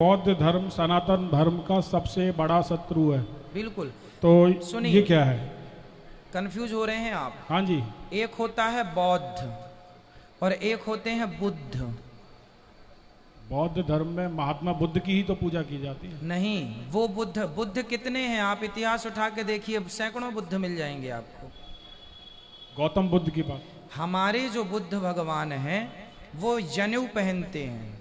बौद्ध धर्म सनातन धर्म का सबसे बड़ा शत्रु है। बिल्कुल। तो सुनिए, ये क्या है? कंफ्यूज हो रहे हैं आप? हाँ जी। एक होता है बौद्ध और एक होते हैं बुद्ध। बौद्ध धर्म में महात्मा बुद्ध की ही तो पूजा की जाती है। नहीं, वो बुद्ध कितने हैं? आप इतिहास उठा के देखिए, सैकड़ों बुद्ध मिल जाएंगे आपको। गौतम बुद्ध की बात। हमारे जो बुद्ध भगवान हैं वो जनेऊ पहनते हैं।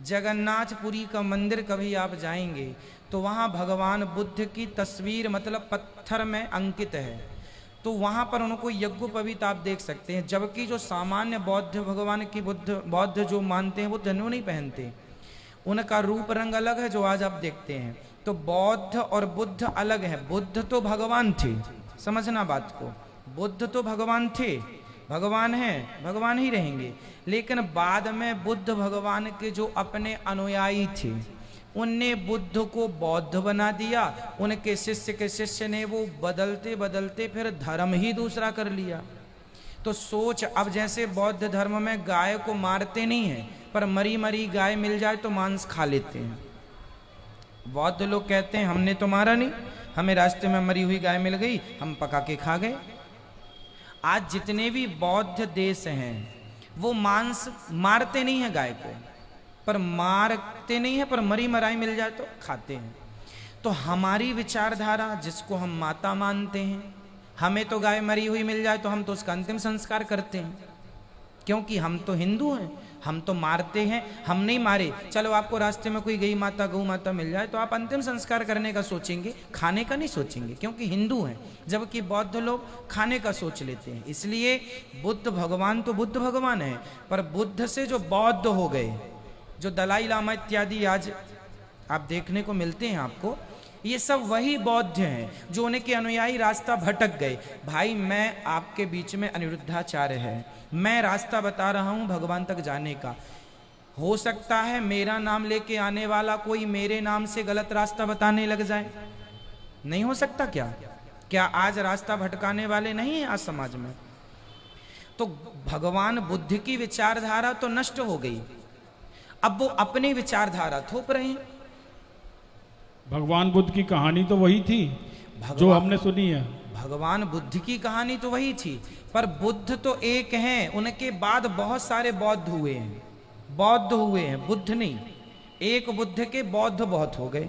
जगन्नाथपुरी का मंदिर कभी आप जाएंगे तो वहाँ भगवान बुद्ध की तस्वीर मतलब पत्थर में अंकित है, तो वहाँ पर उनको यज्ञोपवीत आप देख सकते हैं। जबकि जो सामान्य बौद्ध भगवान की बौद्ध जो मानते हैं वो जनेऊ नहीं पहनते, उनका रूप रंग अलग है जो आज आप देखते हैं। तो बौद्ध और बुद्ध अलग है। बुद्ध तो भगवान थे, समझना बात को, बुद्ध तो भगवान थे, भगवान हैं, भगवान ही रहेंगे। लेकिन बाद में बुद्ध भगवान के जो अपने अनुयायी थे उनने बुद्ध को बौद्ध बना दिया। उनके शिष्य के शिष्य ने वो बदलते बदलते फिर धर्म ही दूसरा कर लिया। तो सोच, अब जैसे बौद्ध धर्म में गाय को मारते नहीं है पर मरी मरी गाय मिल जाए तो मांस खा लेते हैं। बौद्ध लोग कहते हैं हमने तो मारा नहीं, हमें रास्ते में मरी हुई गाय मिल गई, हम पका के खा गए। आज जितने भी बौद्ध देश हैं वो मांस मारते नहीं है गाय को, पर मारते नहीं है पर मरी मराई मिल जाए तो खाते हैं। तो हमारी विचारधारा, जिसको हम माता मानते हैं, हमें तो गाय मरी हुई मिल जाए तो हम तो उसका अंतिम संस्कार करते हैं, क्योंकि हम तो हिंदू हैं। हम तो मारते हैं, हम नहीं मारे। चलो आपको रास्ते में कोई गई माता गौ माता मिल जाए तो आप अंतिम संस्कार करने का सोचेंगे, खाने का नहीं सोचेंगे, क्योंकि हिंदू हैं। जबकि बौद्ध लोग खाने का सोच लेते हैं। इसलिए बुद्ध भगवान तो बुद्ध भगवान है, पर बुद्ध से जो बौद्ध हो गए, जो दलाई लामा इत्यादि आज आप देखने को मिलते हैं आपको, ये सब वही बौद्ध हैं जो उनके अनुयायी रास्ता भटक गए। भाई, मैं आपके बीच में अनिरुद्धाचार्य है, मैं रास्ता बता रहा हूं भगवान तक जाने का। हो सकता है मेरा नाम लेके आने वाला कोई मेरे नाम से गलत रास्ता बताने लग जाए, नहीं हो सकता क्या? क्या आज रास्ता भटकाने वाले नहीं है आज समाज में? तो भगवान बुद्ध की विचारधारा तो नष्ट हो गई, अब वो अपनी विचारधारा थोप रहे हैं। भगवान बुद्ध की कहानी तो वही थी जो हमने सुनी है। भगवान बुद्ध की कहानी तो वही थी, पर बुद्ध तो एक हैं, उनके बाद बहुत सारे बौद्ध हुए हैं, बौद्ध हुए हैं, बुद्ध नहीं। एक बुद्ध के बौद्ध बहुत हो गए,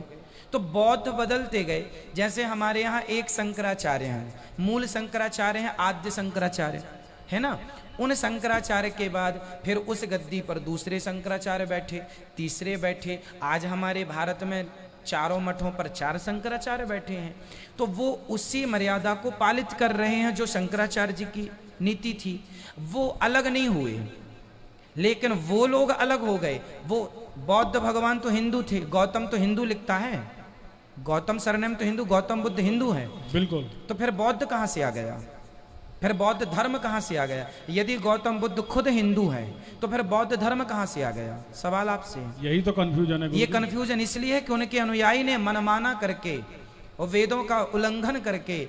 तो बौद्ध बदलते गए। जैसे हमारे यहाँ एक शंकराचार्य हैं, मूल शंकराचार्य हैं, आद्य शंकराचार्य है ना। उन शंकराचार्य के बाद फिर उस गद्दी पर दूसरे शंकराचार्य बैठे, तीसरे बैठे। आज हमारे भारत में चारों मठों पर 4 शंकराचार्य बैठे हैं। तो वो उसी मर्यादा को पालित कर रहे हैं जो शंकराचार्य जी की नीति थी। वो अलग नहीं हुए, लेकिन वो लोग अलग हो गए। वो बौद्ध भगवान तो हिंदू थे, गौतम तो हिंदू लिखता है, गौतम सरनेम तो हिंदू, गौतम बुद्ध हिंदू है। बिल्कुल। तो फिर बौद्ध कहां से आ गया? फिर बौद्ध धर्म कहां से आ गया? यदि गौतम बुद्ध खुद हिंदू हैं तो फिर बौद्ध धर्म कहां से आ गया? सवाल आपसे। यही तो कंफ्यूजन है। ये कंफ्यूजन इसलिए है कि उनके अनुयायी ने मनमाना करके और वेदों का उल्लंघन करके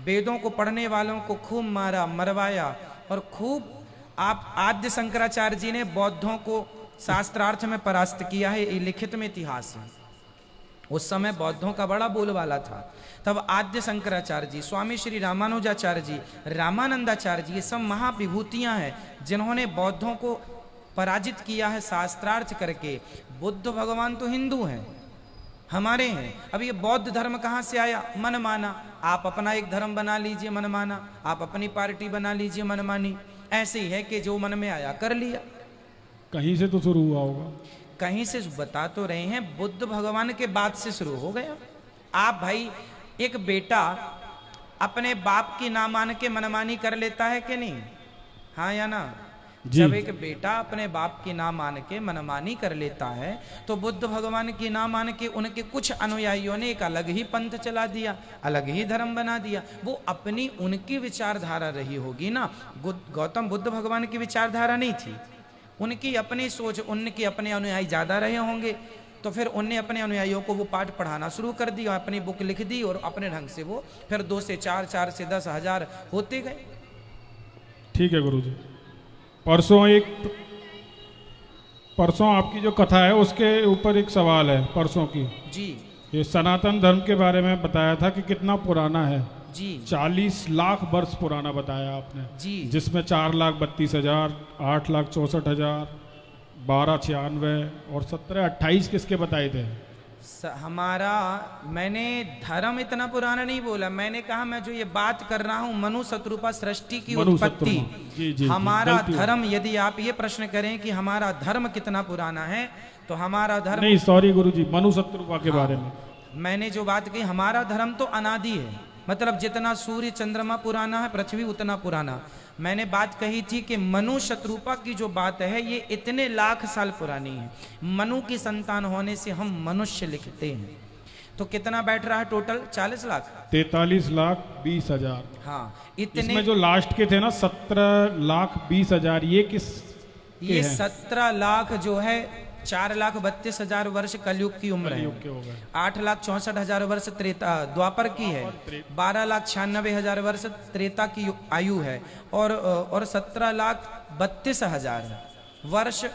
वेदों को पढ़ने वालों को खूब मारा, मरवाया, और खूब आप आद्य शंकराचार्य जी ने बौद्धों को शास्त्रार्थ में परास्त किया है, ये लिखित में इतिहास है। उस समय बौद्धों का बड़ा बोलबाला था। तब आद्य शंकराचार्य जी, स्वामी श्री रामानुजाचार्य जी, रामानंदाचार्य जी, ये सब महाविभूतियां हैं जिन्होंने बौद्धों को पराजित किया है शास्त्रार्थ करके। बुद्ध भगवान तो हिंदू हैं, हमारे हैं। अब ये बौद्ध धर्म कहां से आया? मनमाना। आप अपना एक धर्म बना लीजिए मनमाना, आप अपनी पार्टी बना लीजिए मनमानी। ऐसे ही है कि जो मन में आया कर लिया। कहीं से तो शुरू हुआ होगा। कहीं से बता तो रहे हैं, बुद्ध भगवान के बाद से शुरू हो गया। आप भाई, एक बेटा अपने बाप की ना मान के मनमानी कर लेता है कि नहीं? हाँ या ना? जब एक बेटा अपने बाप की ना मान के मनमानी कर लेता है तो बुद्ध भगवान की ना मान के उनके कुछ अनुयायियों ने एक अलग ही पंथ चला दिया, अलग ही धर्म बना दिया। वो अपनी उनकी विचारधारा रही होगी ना, गौतम बुद्ध भगवान की विचारधारा नहीं थी, उनकी अपनी सोच, उनके अपने अनुयायी ज्यादा रहे होंगे। तो फिर उनने अपने अनुयायियों को वो पाठ पढ़ाना शुरू कर दिया, अपनी बुक लिख दी और अपने ढंग से वो फिर 2 से 4, 4 से 10 हजार होते गए। ठीक है गुरुजी। परसों एक परसों आपकी जो कथा है उसके ऊपर एक सवाल है परसों की। जी ये सनातन धर्म के बारे में बताया था कि कितना पुराना है। जी 40 लाख वर्ष पुराना बताया आपने, जी जिसमें 4,32,000, 8,64,000, 12,96 और 17,28 किसके बताए थे? हमारा, मैंने धर्म इतना पुराना नहीं बोला, मैंने कहा मैं जो ये बात कर रहा हूँ मनु शत्रुपा सृष्टि की मनु उत्पत्ति। शत्रुपा। जी, जी, हमारा गलती हुई। धर्म, यदि आप ये प्रश्न करें कि हमारा धर्म कितना पुराना है, तो हमारा धर्म, नहीं सॉरी गुरुजी, मनु शत्रुपा के बारे में। मैंने जो बात कही, हमारा धर्म तो अनादि है, मतलब जितना सूर्य चंद्रमा पुराना है, पृथ्वी उतना पुराना। मैंने बात कही थी कि मनु शत्रुपा की जो बात है ये इतने लाख साल पुरानी है। मनु की संतान होने से हम मनुष्य लिखते हैं। तो कितना बैठ रहा है टोटल? 40 लाख, 43,20,000। हाँ इतने। इसमें जो लास्ट के थे ना 17,20,000, ये किस के ये हैं? 17 लाख जो है 4,32,000 वर्ष कलयुग की उम्र कलयुग है। के हो गए। 8,64,000 वर्ष त्रेता द्वापर की है। 12,96,000 वर्ष त्रेता की आयु है। और 17,32,000 वर्ष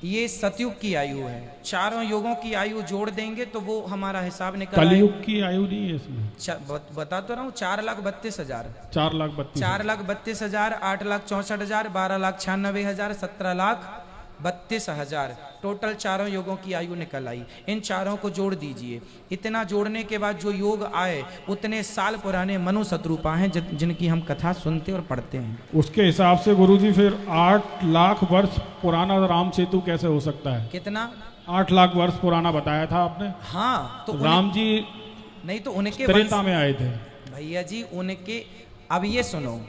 ये सतयुग की आयु है। चारों युगों की आयु जोड़ देंगे तो वो हमारा हिसाब निकल आएगा। कलयुग की आयु नहीं है इसमें। बता तो रहा हूँ, 4,32,000, 4,32,000, 4,32,000, 8,64,000, 12,96,000, 17,32,000 टोटल चारों योगों की आयु निकल आई। इन चारों को जोड़ दीजिए। इतना जोड़ने के बाद जो योग आए उतने साल पुराने मनु शत्रुपा हैं जिनकी हम कथा सुनते और पढ़ते हैं। उसके हिसाब से गुरुजी फिर 8 लाख वर्ष पुराना राम सेतु कैसे हो सकता है? कितना? 8 लाख वर्ष पुराना बताया था आपने। हाँ तो राम जी नहीं तो उनके त्रेता में आए थे भैया जी उनके। अब ये सुनो,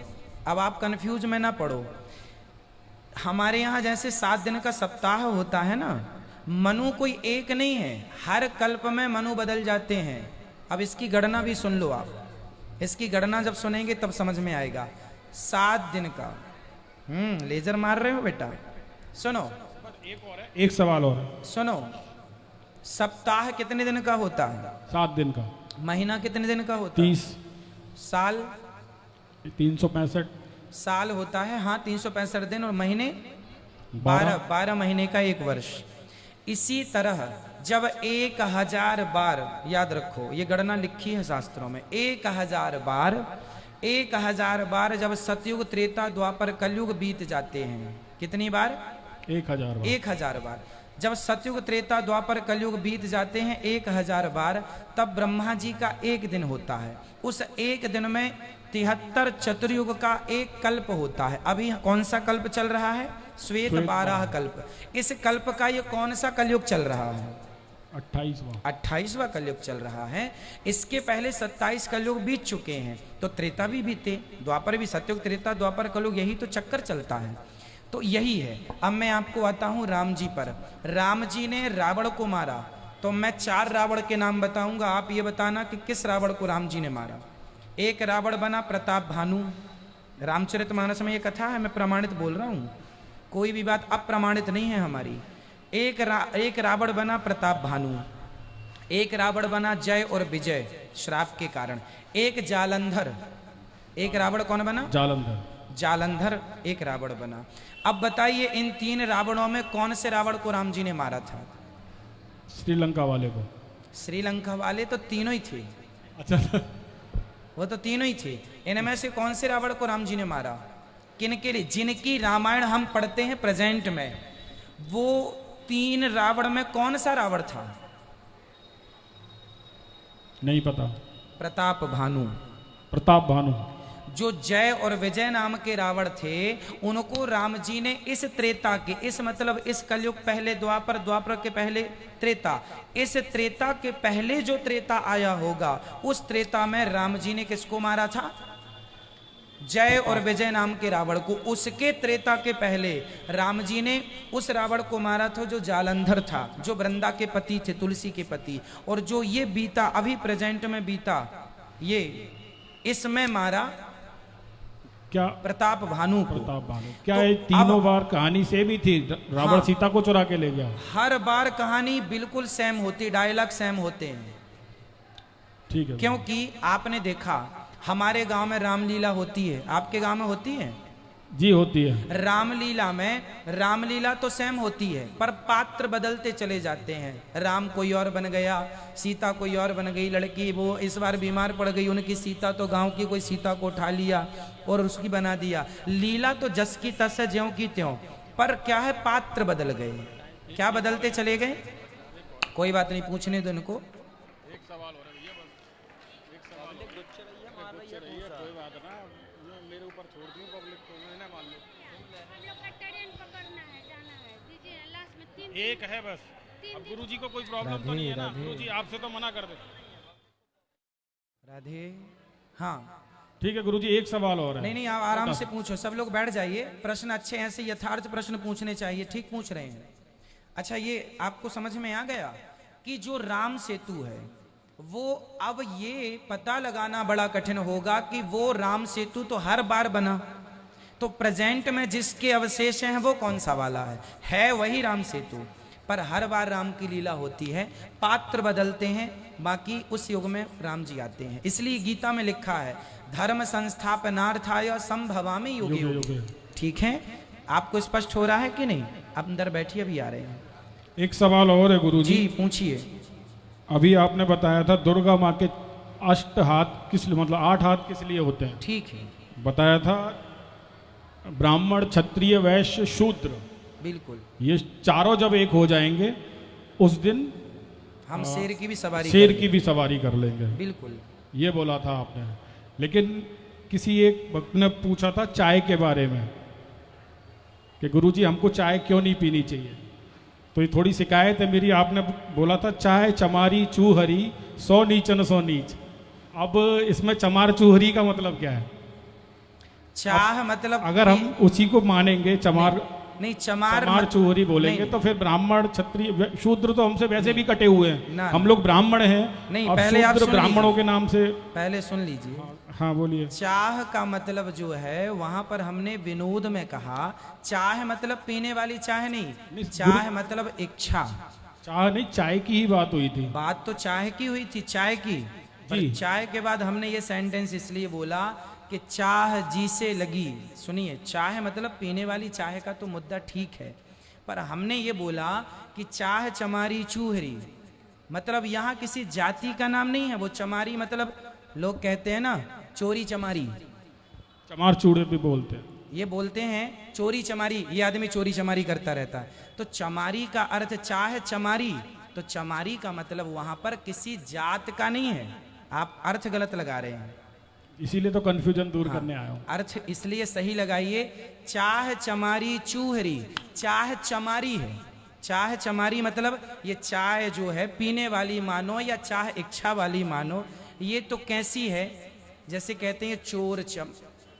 अब आप कंफ्यूज में ना पड़ो। हमारे यहाँ जैसे 7 दिन का सप्ताह होता है ना, मनु कोई एक नहीं है, हर कल्प में मनु बदल जाते हैं। अब इसकी गणना भी सुन लो आप। इसकी गणना जब सुनेंगे तब समझ में आएगा। 7 दिन का, लेजर मार रहे हो बेटा? सुनो, एक सवाल और है। सुनो, सप्ताह कितने दिन का होता है? 7 दिन का। महीना कितने दिन का होता है? 30, साल 365। साल होता है, हाँ 365 दिन, और महीने 12 महीने का एक वर्ष। इसी तरह जब 1000 बार, याद रखो ये गणना लिखी है शास्त्रों में, 1000 बार जब सतयुग त्रेता द्वापर कलयुग बीत जाते हैं। कितनी बार? 1000 बार। 1000 बार जब सतयुग त्रेता द्वापर कलयुग बीत जाते हैं 1000 बार, तब ब्रह्मा जी का एक दिन होता है। उस एक दिन में 73 चतुर्युग का एक कल्प होता है। अभी कौन सा कल्प चल रहा है? श्वेत 12 कल्प। इस कल्प का ये कौन सा कलयुग चल रहा है? 28वां कलयुग चल रहा है। इसके पहले 27 कलयुग बीत चुके हैं, तो त्रेता भी बीते, द्वापर भी, सतयुग त्रेता द्वापर कलयुग, यही तो चक्कर चलता है। तो यही है। अब मैं आपको आता हूं राम जी पर। राम जी ने रावण को मारा, तो मैं 4 रावण के नाम बताऊंगा, आप ये बताना कि किस रावण को राम जी ने मारा। एक रावण बना प्रताप भानु, रामचरितमानस में ये कथा है, मैं प्रमाणित बोल रहा हूं, कोई भी बात अप्रमाणित नहीं है हमारी। एक रावण बना प्रताप भानु, एक रावण बना जय और विजय श्राप के कारण, एक जालंधर। एक रावण कौन बना? जालंधर एक रावण बना। अब बताइए इन 3 रावणों में कौन से रावण को राम जी ने मारा था? श्रीलंका वाले को। श्रीलंका वाले तो तीनों ही थे। अच्छा, वो तो तीनों ही थे। इनमें से कौन से रावण को राम जी ने मारा? किनके लिए? जिनकी रामायण हम पढ़ते हैं प्रेजेंट में, वो 3 रावण में कौन सा रावण था? नहीं पता। प्रताप भानु। जो जय और विजय नाम के रावण थे, उनको राम जी ने इस त्रेता के, इस मतलब इस कलयुग पहले द्वापर के पहले त्रेता, इस त्रेता के पहले जो त्रेता आया होगा, उस त्रेता में राम जी ने किसको मारा था? जय और विजय नाम के रावण को। उसके त्रेता के पहले राम जी ने उस रावण को मारा था जो जालंधर था, जो वृंदा के पति थे, तुलसी के पति। और जो ये बीता, अभी प्रेजेंट में बीता, ये इसमें मारा क्या? प्रताप भानु को। क्या तो ये तीनों बार कहानी सेम ही थी? रावण हाँ, सीता को चुरा के ले गया। हर बार कहानी बिल्कुल सेम होती, डायलॉग सेम होते हैं। ठीक है। क्योंकि आपने देखा हमारे गांव में रामलीला होती है, आपके गांव में होती है? जी होती है। रामलीला तो सेम होती है, पर पात्र बदलते चले जाते हैं। राम कोई और बन गया, सीता कोई और बन गई। लड़की वो इस बार बीमार पड़ गई, उनकी सीता तो गांव की कोई सीता को उठा लिया और उसकी बना दिया। लीला तो जस की तस है, ज्यों की त्यों, पर क्या है, पात्र बदल गए। क्या बदलते चले गए? कोई बात नहीं, पूछने दो इनको। एक सवाल हो रहा है भैया, बस एक सवाल। कोई बात ना, मेरे ऊपर छोड़ दियो पब्लिक को, मैं ना मान लो। एक है बस। अब गुरुजी को कोई प्रॉब्लम तो नहीं है ना? गुरुजी आपसे तो मना कर दे। राधे। हाँ ठीक है गुरुजी, एक सवाल और है। नहीं आप आराम से पूछो, सब लोग बैठ जाइए। प्रश्न अच्छे ऐसे यथार्थ प्रश्न पूछने चाहिए, ठीक पूछ रहे हैं। अच्छा, ये आपको समझ में आ गया कि जो राम सेतु है वो, अब ये पता लगाना बड़ा कठिन होगा कि वो राम सेतु तो हर बार बना, तो प्रेजेंट में जिसके अवशेष हैं वो कौन सा वाला है वही राम सेतु, पर हर बार राम की लीला होती है, पात्र बदलते हैं, बाकी उस युग में राम जी आते हैं। इसलिए गीता में लिखा है, धर्म संस्थापनार्थाय संभवामि युगे युगे। ठीक है, आपको स्पष्ट हो रहा है कि नहीं? आप अंदर बैठिए, अभी आ रहे हैं। एक सवाल और है गुरुजी। जी पूछिए। अभी आपने बताया था दुर्गा माँ के 8 हाथ किस लिए, मतलब 8 हाथ किस लिए होते हैं? ठीक है, बताया था ब्राह्मण, क्षत्रिय, वैश्य, शूद्र, बिल्कुल। ये चारों जब एक हो जाएंगे उस दिन हम शेर की भी सवारी शेर की भी सवारी कर लेंगे। बिल्कुल, ये बोला था आपने। लेकिन किसी एक भक्त ने पूछा था चाय के बारे में कि गुरुजी हमको चाय क्यों नहीं पीनी चाहिए, तो ये थोड़ी शिकायत है मेरी। आपने बोला था चाय चमारी चूहरी, 100 नीचन 100 नीच। अब इसमें चमार चूहरी का मतलब क्या है? चाह मतलब अगर हम उसी को मानेंगे, चमार नहीं, चमार चूहरी बोलेंगे तो फिर ब्राह्मण, क्षत्रिय, शूद्र तो हमसे वैसे भी कटे हुए हैं। हम लोग ब्राह्मण हैं। नहीं, और पहले आप शूद्र ब्राह्मणों के नाम से। पहले सुन लीजिए। हाँ बोलिए। चाह का मतलब जो है, वहां पर हमने विनोद में कहा, चाह मतलब पीने वाली चाह नहीं, चाह मतलब इच्छा। चाह नहीं, चाय की ही बात हुई थी। बात तो चाय की हुई थी, चाय की। पर चाय के बाद हमने ये सेंटेंस इसलिए बोला कि चाह जी से लगी। सुनिए, चाह मतलब पीने वाली चाह का तो मुद्दा ठीक है, पर हमने ये बोला कि चाह चमारी चूहरी, मतलब यहाँ किसी जाति का नाम नहीं है। वो चमारी मतलब लोग कहते हैं ना चोरी चमारी, चमार चूड़े भी बोलते हैं। ये बोलते हैं चोरी चमारी, ये आदमी चोरी चमारी करता रहता है। तो चमारी का अर्थ चाह चमारी, तो चमारी का मतलब वहां पर किसी जात का नहीं है। आप अर्थ गलत लगा रहे हैं, इसीलिए तो कंफ्यूजन दूर करने आया हूं। अर्थ इसलिए सही लगाइए, चाह चमारी चूहरी, चाह चमारी है। चाह चमारी मतलब ये चाय जो है पीने वाली मानो या चाह इच्छा वाली मानो। ये तो कैसी है, जैसे कहते हैं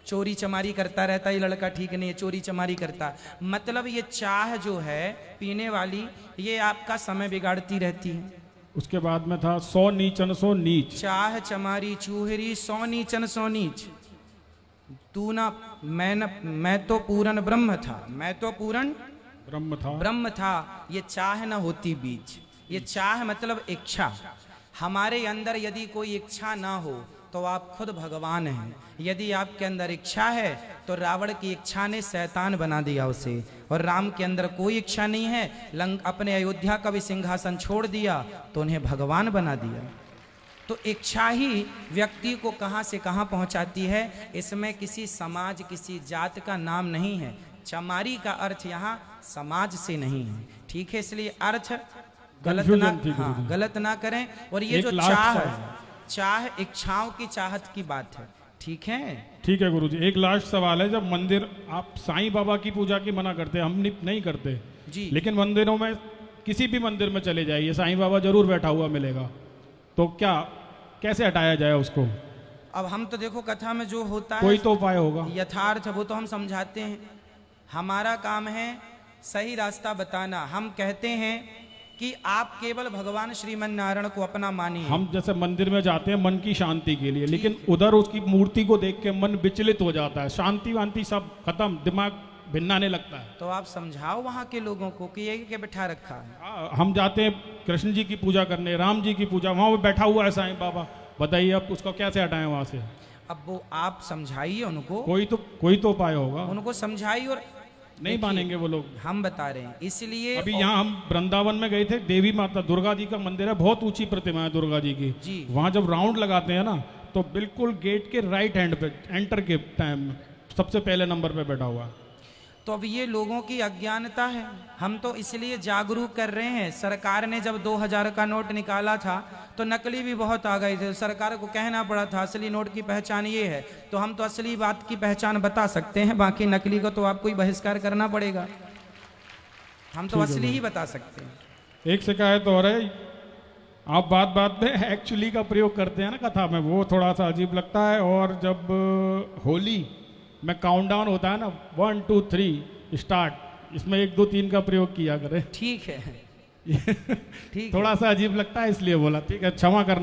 चोरी चमारी करता रहता है, ये लड़का ठीक नहीं है, चोरी चमारी करता। मतलब ये चाह जो है पीने वाली, ये आपका समय बिगाड़ती रहती है। उसके बाद में था 100 नीचन 100 नीच। चाह चमारी चूहरी, 100 नीचन 100 नीच। तू ना मैं तो पूरन ब्रह्म था, मैं तो पूरन ब्रह्म था। ये चाह ना होती बीच। ये चाह मतलब इच्छा। हमारे अंदर यदि कोई इच्छा ना हो तो आप खुद भगवान हैं। यदि आपके अंदर इच्छा है तो रावण की इच्छा ने शैतान बना दिया उसे, और राम के अंदर कोई इच्छा नहीं है, अपने अयोध्या का भी सिंहासन छोड़ दिया तो उन्हें भगवान बना दिया। तो इच्छा ही व्यक्ति को कहां से कहां पहुंचाती है। इसमें किसी समाज, किसी जात का नाम नहीं है। चमारी का अर्थ यहाँ समाज से नहीं है, ठीक है? इसलिए अर्थ गलत ना करें। और ये जो चाह इच्छाओं की चाहत की बात है, ठीक है? ठीक है गुरुजी, एक लास्ट सवाल है। जब मंदिर, आप साईं बाबा की पूजा की मना करते हैं, हम नहीं करते जी, लेकिन मंदिरों में, किसी भी मंदिर में चले जाइए साईं बाबा जरूर बैठा हुआ मिलेगा, तो क्या कैसे हटाया जाए उसको? अब हम तो देखो कथा में जो होता है कोई तो उपाय होगा, यथार्थ वो तो हम समझाते हैं। हमारा काम है सही रास्ता बताना। हम कहते हैं कि आप केवल भगवान श्रीमन नारायण को अपना मानिए। हम जैसे मंदिर में जाते हैं मन की शांति के लिए, लेकिन उधर उसकी मूर्ति को देख के मन विचलित हो जाता है, शांति वांति सब खत्म, दिमाग भिन्नाने लगता है। तो आप समझाओ वहां के लोगों को कि ये क्या बैठा रखा है। हम जाते हैं कृष्ण जी की पूजा करने, राम जी की पूजा, वहां वो बैठा हुआ है साईं बाबा, बताइए अब उसको कैसे हटाएं वहां से? अब वो आप समझाइए उनको, कोई तो उपाय होगा। उनको समझाइए। और नहीं देखिए, मानेंगे वो लोग। हम बता रहे हैं इसलिए। अभी यहाँ हम वृंदावन में गए थे, देवी माता दुर्गा जी का मंदिर है, बहुत ऊंची प्रतिमा है दुर्गा जी की। जी। वहां जब राउंड लगाते हैं ना, तो बिल्कुल गेट के राइट हैंड पे एंटर के टाइम सबसे पहले नंबर पे बैठा हुआ है। तो अब ये लोगों की अज्ञानता है। हम तो इसलिए जागरूक कर रहे हैं। सरकार ने जब 2000 का नोट निकाला था तो नकली भी बहुत आ गए थे, सरकार को कहना पड़ा था असली नोट की पहचान ये है। तो हम तो असली बात की पहचान बता सकते हैं, बाकी नकली को तो आपको ही बहिष्कार करना पड़ेगा। हम तो असली ही बता सकते हैं। एक शिकायत और है, आप बात बात में एक्चुअली का प्रयोग करते हैं ना कथा में, वो थोड़ा सा अजीब लगता है। और जब होली में काउंटडाउन होता है ना, 1 2 3 स्टार्ट, इसमें 1 2 3 का प्रयोग किया करें। ठीक है, ठीक है। थोड़ा सा अजीब लगता है इसलिए बोला, ठीक है, क्षमा करना।